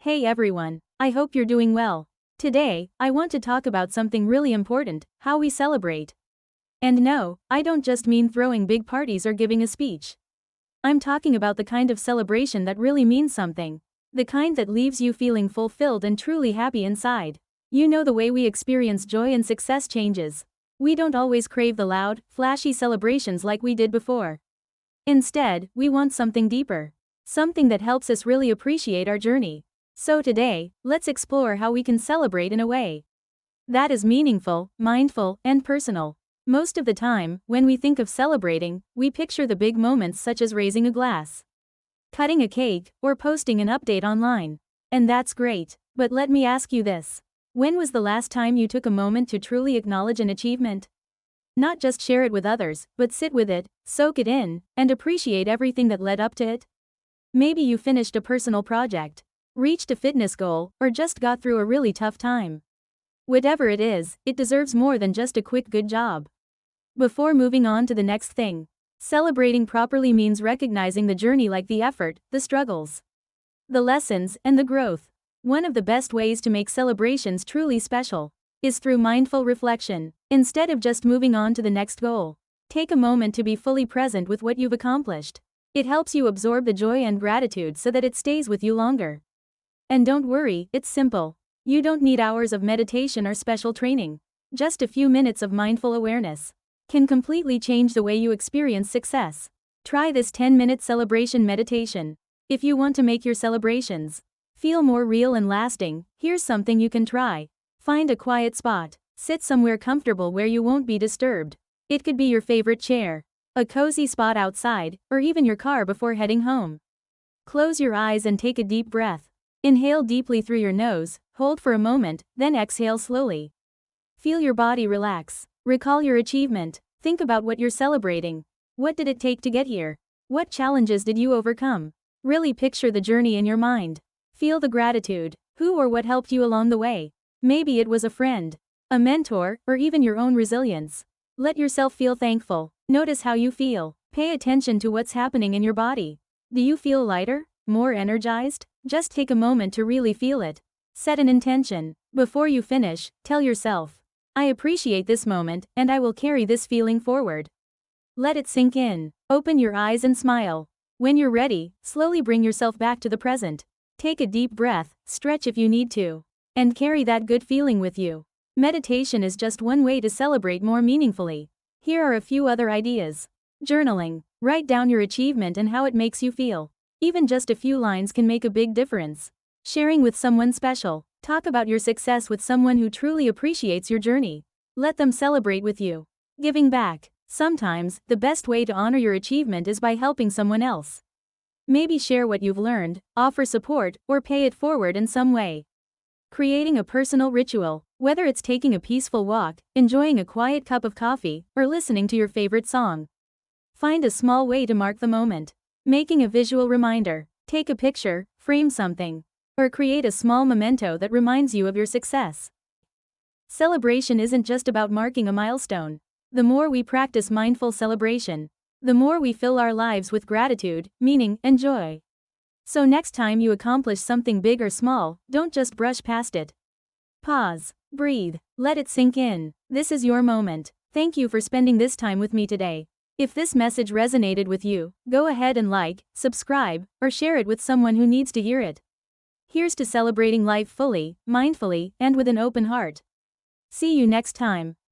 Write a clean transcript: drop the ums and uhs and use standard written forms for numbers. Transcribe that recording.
Hey everyone, I hope you're doing well. Today, I want to talk about something really important: how we celebrate. And no, I don't just mean throwing big parties or giving a speech. I'm talking about the kind of celebration that really means something. The kind that leaves you feeling fulfilled and truly happy inside. You know, the way we experience joy and success changes. We don't always crave the loud, flashy celebrations like we did before. Instead, we want something deeper. Something that helps us really appreciate our journey. So today, let's explore how we can celebrate in a way that is meaningful, mindful, and personal. Most of the time, when we think of celebrating, we picture the big moments such as raising a glass, cutting a cake, or posting an update online. And that's great, but let me ask you this. When was the last time you took a moment to truly acknowledge an achievement? Not just share it with others, but sit with it, soak it in, and appreciate everything that led up to it. Maybe you finished a personal project, reached a fitness goal, or just got through a really tough time. Whatever it is, it deserves more than just a quick good job. Before moving on to the next thing, celebrating properly means recognizing the journey, like the effort, the struggles, the lessons, and the growth. One of the best ways to make celebrations truly special is through mindful reflection. Instead of just moving on to the next goal, take a moment to be fully present with what you've accomplished. It helps you absorb the joy and gratitude so that it stays with you longer. And don't worry, it's simple. You don't need hours of meditation or special training. Just a few minutes of mindful awareness can completely change the way you experience success. Try this 10-minute celebration meditation. If you want to make your celebrations feel more real and lasting, here's something you can try. Find a quiet spot. Sit somewhere comfortable where you won't be disturbed. It could be your favorite chair, a cozy spot outside, or even your car before heading home. Close your eyes and take a deep breath. Inhale deeply through your nose, hold for a moment, then exhale slowly. Feel your body relax. Recall your achievement. Think about what you're celebrating. What did it take to get here? What challenges did you overcome? Really picture the journey in your mind. Feel the gratitude. Who or what helped you along the way? Maybe it was a friend, a mentor, or even your own resilience. Let yourself feel thankful. Notice how you feel. Pay attention to what's happening in your body. Do you feel lighter? More energized? Just take a moment to really feel it. Set an intention. Before you finish, tell yourself, I appreciate this moment, and I will carry this feeling forward. Let it sink in. Open your eyes and smile. When you're ready, slowly bring yourself back to the present. Take a deep breath, stretch if you need to, and carry that good feeling with you. Meditation is just one way to celebrate more meaningfully. Here are a few other ideas. Journaling. Write down your achievement and how it makes you feel. Even just a few lines can make a big difference. Sharing with someone special. Talk about your success with someone who truly appreciates your journey. Let them celebrate with you. Giving back. Sometimes, the best way to honor your achievement is by helping someone else. Maybe share what you've learned, offer support, or pay it forward in some way. Creating a personal ritual. Whether it's taking a peaceful walk, enjoying a quiet cup of coffee, or listening to your favorite song. Find a small way to mark the moment. Making a visual reminder. Take a picture, frame something, or create a small memento that reminds you of your success. Celebration isn't just about marking a milestone. The more we practice mindful celebration, the more we fill our lives with gratitude, meaning, and joy. So next time you accomplish something big or small, don't just brush past it. Pause, breathe, let it sink in. This is your moment. Thank you for spending this time with me today. If this message resonated with you, go ahead and like, subscribe, or share it with someone who needs to hear it. Here's to celebrating life fully, mindfully, and with an open heart. See you next time.